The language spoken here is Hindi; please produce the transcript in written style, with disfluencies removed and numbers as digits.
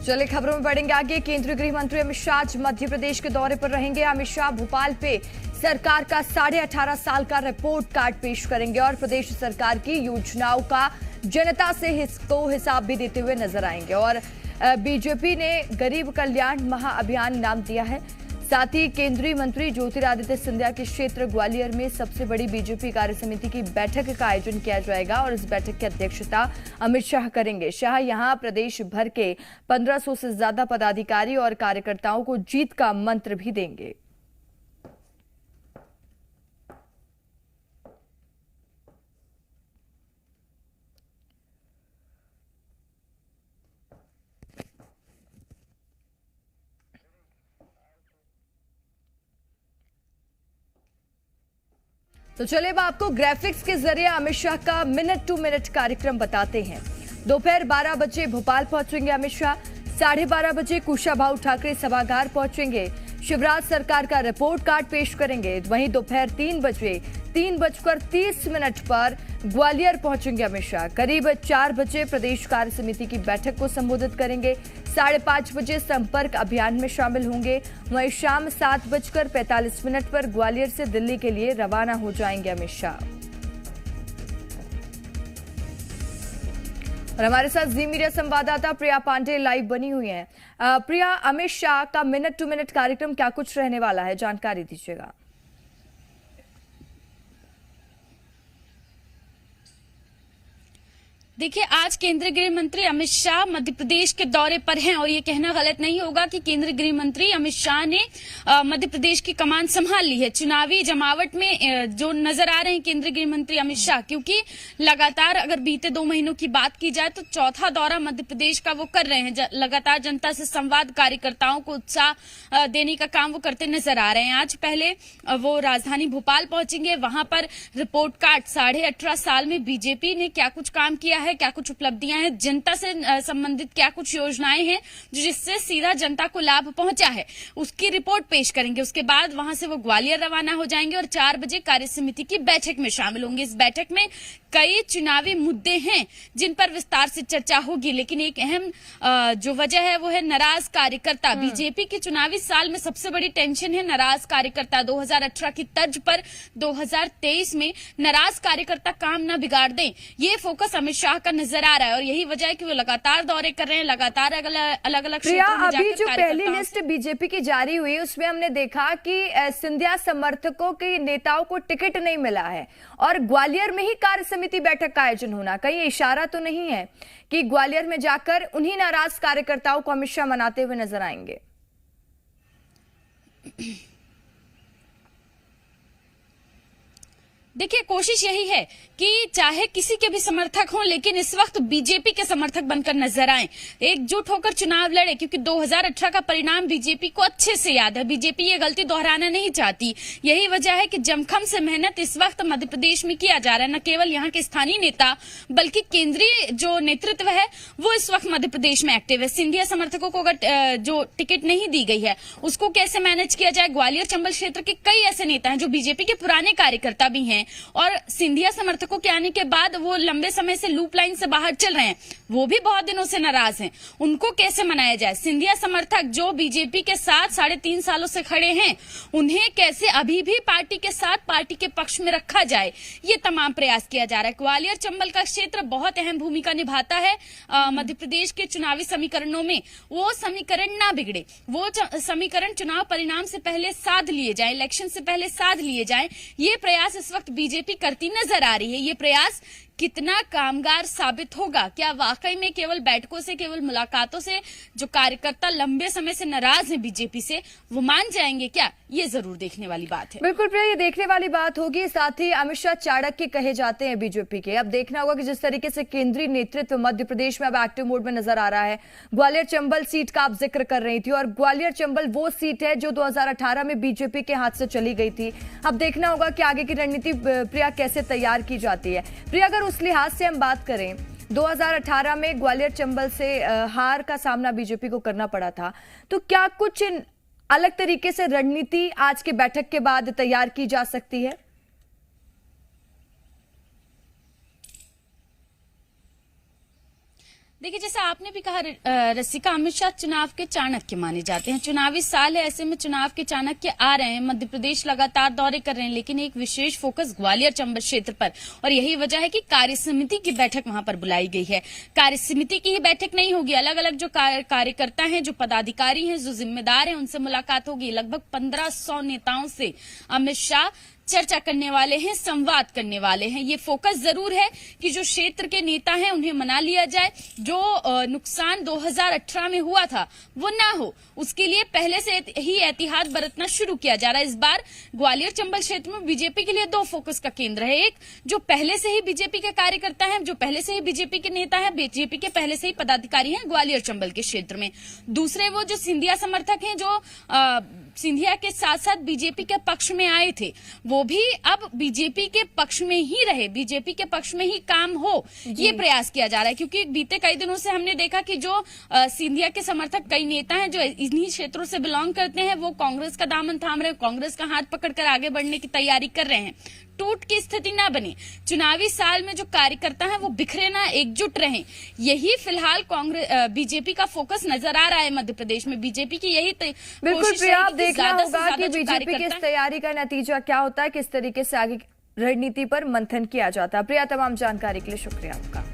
चलिए खबरों में बढ़ेंगे आगे। केंद्रीय गृह मंत्री अमित शाह आज मध्य प्रदेश के दौरे पर रहेंगे। अमित शाह भोपाल पे सरकार का 18.5 साल का रिपोर्ट कार्ड पेश करेंगे और प्रदेश सरकार की योजनाओं का जनता से हिसाब भी देते हुए नजर आएंगे। और बीजेपी ने गरीब कल्याण महाअभियान नाम दिया है। साथ ही केंद्रीय मंत्री ज्योतिरादित्य सिंधिया के क्षेत्र ग्वालियर में सबसे बड़ी बीजेपी कार्य समिति की बैठक का आयोजन किया जाएगा और इस बैठक की अध्यक्षता अमित शाह करेंगे। शाह यहां प्रदेश भर के 1500 से ज्यादा पदाधिकारी और कार्यकर्ताओं को जीत का मंत्र भी देंगे। तो चलिए अब आपको ग्राफिक्स के जरिए अमित शाह का मिनट टू मिनट कार्यक्रम बताते हैं। दोपहर 12 बजे भोपाल पहुंचेंगे अमित शाह। 12:30 बजे कुशाभाऊ ठाकरे सभागार पहुंचेंगे। शिवराज सरकार का रिपोर्ट कार्ड पेश करेंगे। वहीं दोपहर 3:30 पर ग्वालियर पहुंचेंगे अमित शाह। करीब 4 बजे प्रदेश कार्य समिति की बैठक को संबोधित करेंगे। 5:30 बजे संपर्क अभियान में शामिल होंगे। वहीं शाम 7:45 पर ग्वालियर से दिल्ली के लिए रवाना हो जाएंगे अमित शाह। और हमारे साथ जी मीडिया संवाददाता प्रिया पांडे लाइव बनी हुई हैं। प्रिया, अमित शाह का मिनट टू मिनट कार्यक्रम क्या कुछ रहने वाला है, जानकारी दीजिएगा। देखिए, आज केंद्रीय गृह मंत्री अमित शाह मध्य प्रदेश के दौरे पर हैं और ये कहना गलत नहीं होगा कि केंद्रीय गृह मंत्री अमित शाह ने मध्य प्रदेश की कमान संभाल ली है। चुनावी जमावट में जो नजर आ रहे हैं केंद्रीय गृह मंत्री अमित शाह, क्योंकि लगातार अगर बीते 2 महीनों की बात की जाए तो चौथा दौरा मध्य प्रदेश का वो कर रहे हैं। लगातार जनता से संवाद, कार्यकर्ताओं को उत्साह देने का काम वो करते नजर आ रहे हैं। आज पहले वो राजधानी भोपाल पहुंचेंगे। वहां पर रिपोर्ट कार्ड 18.5 साल में बीजेपी ने क्या कुछ काम किया है, क्या कुछ उपलब्धियां हैं, जनता से संबंधित क्या कुछ योजनाएं हैं जिससे सीधा जनता को लाभ पहुंचा है, उसकी रिपोर्ट पेश करेंगे। उसके बाद वहां से वो ग्वालियर रवाना हो जाएंगे और 4 बजे कार्य समिति की बैठक में शामिल होंगे। इस बैठक में कई चुनावी मुद्दे हैं जिन पर विस्तार से चर्चा होगी, लेकिन एक अहम जो वजह है वो है नाराज कार्यकर्ता। बीजेपी के चुनावी साल में सबसे बड़ी टेंशन है नाराज कार्यकर्ता। 2018 की तर्ज पर 2023 में नाराज कार्यकर्ता काम न बिगाड़ दें, ये फोकस अमित शाह का नजर आ रहा है और यही वजह है कि वो लगातार दौरे कर रहे हैं, लगातार अलग अलग क्षेत्रों में अभी जो पहली लिस्ट बीजेपी की जारी हुई उसमें हमने देखा कि सिंधिया समर्थकों के नेताओं को टिकट नहीं मिला है और ग्वालियर में ही कार्य समिति बैठक का आयोजन होना, कहीं इशारा तो नहीं है कि ग्वालियर में जाकर उन्हीं नाराज कार्यकर्ताओं को अमित शाह मनाते हुए नजर आएंगे? देखिए, कोशिश यही है कि चाहे किसी के भी समर्थक हों, लेकिन इस वक्त बीजेपी के समर्थक बनकर नजर आए, एकजुट होकर चुनाव लड़े, क्योंकि 2018 का परिणाम बीजेपी को अच्छे से याद है। बीजेपी ये गलती दोहराना नहीं चाहती। यही वजह है कि जमखम से मेहनत इस वक्त मध्य प्रदेश में किया जा रहा है। न केवल यहाँ के स्थानीय नेता बल्कि केंद्रीय जो नेतृत्व है वो इस वक्त मध्य प्रदेश में एक्टिव है। सिंधिया समर्थकों को अगर जो टिकट नहीं दी गई है उसको कैसे मैनेज किया जाए। ग्वालियर चंबल क्षेत्र के कई ऐसे नेता हैं जो बीजेपी के पुराने कार्यकर्ता भी हैं और सिंधिया समर्थकों के आने के बाद वो लंबे समय से लूप लाइन से बाहर चल रहे हैं, वो भी बहुत दिनों से नाराज हैं। उनको कैसे मनाया जाए? सिंधिया समर्थक जो बीजेपी के साथ 3.5 सालों से खड़े हैं, उन्हें कैसे अभी भी पार्टी के साथ, पार्टी के पक्ष में रखा जाए, ये तमाम प्रयास किया जा रहा है। ग्वालियर चंबल का क्षेत्र बहुत अहम भूमिका निभाता है मध्य प्रदेश के चुनावी समीकरणों में। वो समीकरण ना बिगड़े, वो समीकरण चुनाव परिणाम से पहले साध लिए जाए, इलेक्शन से पहले साध लिए जाए, ये प्रयास इस वक्त बीजेपी करती नजर आ रही है। ये प्रयास कितना कामगार साबित होगा? क्या वाकई में केवल बैठकों से, केवल मुलाकातों से जो कार्यकर्ता लंबे समय से नाराज हैं बीजेपी से, वो मान जाएंगे क्या? ये जरूर देखने वाली बात है। बिल्कुल प्रिया, ये देखने वाली बात होगी। साथ ही अमित शाह चाणक्य कहे जाते हैं बीजेपी के। अब देखना होगा कि जिस तरीके से केंद्रीय नेतृत्व मध्य प्रदेश में अब एक्टिव मोड में नजर आ रहा है। ग्वालियर चंबल सीट का आप जिक्र कर रही थी और ग्वालियर चंबल वो सीट है जो 2018 में बीजेपी के हाथ से चली गई थी। अब देखना होगा कि आगे की रणनीति प्रिया कैसे तैयार की जाती है। प्रिया, अगर उस लिहाज से हम बात करें, 2018 में ग्वालियर चंबल से हार का सामना बीजेपी को करना पड़ा था, तो क्या कुछ अलग तरीके से रणनीति आज की बैठक के बाद तैयार की जा सकती है? देखिए, जैसा आपने भी कहा रसिका, अमित शाह चुनाव के चाणक्य माने जाते हैं। चुनावी साल है, ऐसे में चुनाव के चाणक्य आ रहे हैं। मध्य प्रदेश लगातार दौरे कर रहे हैं, लेकिन एक विशेष फोकस ग्वालियर चंबल क्षेत्र पर, और यही वजह है कि कार्य समिति की बैठक वहां पर बुलाई गई है। कार्य समिति की ही बैठक नहीं होगी, अलग अलग जो कार्यकर्ता हैं, जो पदाधिकारी हैं, जो जिम्मेदार हैं, उनसे मुलाकात होगी। लगभग 1500 नेताओं से अमित शाह चर्चा करने वाले हैं, संवाद करने वाले हैं। ये फोकस जरूर है कि जो क्षेत्र के नेता हैं उन्हें मना लिया जाए, जो नुकसान 2018 में हुआ था वो ना हो, उसके लिए पहले से ही एहतियात बरतना शुरू किया जा रहा है। इस बार ग्वालियर चंबल क्षेत्र में बीजेपी के लिए 2 फोकस का केंद्र है। एक, जो पहले से ही बीजेपी के कार्यकर्ता हैं, जो पहले से ही बीजेपी के नेता हैं, बीजेपी के पहले से ही पदाधिकारी हैं ग्वालियर चंबल के क्षेत्र में। दूसरे, वो जो सिंधिया समर्थक हैं, जो सिंधिया के साथ साथ बीजेपी के पक्ष में आए थे, वो भी अब बीजेपी के पक्ष में ही रहे, बीजेपी के पक्ष में ही काम हो, ये प्रयास किया जा रहा है। क्योंकि बीते कई दिनों से हमने देखा कि जो सिंधिया के समर्थक कई नेता हैं जो इन्हीं क्षेत्रों से बिलोंग करते हैं, वो कांग्रेस का दामन थाम रहे, कांग्रेस का हाथ पकड़कर आगे बढ़ने की तैयारी कर रहे हैं। टूट की स्थिति ना बने, चुनावी साल में जो कार्यकर्ता हैं वो बिखरे ना, एकजुट रहें, यही फिलहाल कांग्रेस बीजेपी का फोकस नजर आ रहा है मध्य प्रदेश में। बीजेपी की यही बिल्कुल प्रिया, देखना होगा कि बीजेपी की इस तैयारी का नतीजा क्या होता है, किस तरीके से आगे रणनीति पर मंथन किया जाता है। प्रिया, तमाम जानकारी के लिए शुक्रिया आपका।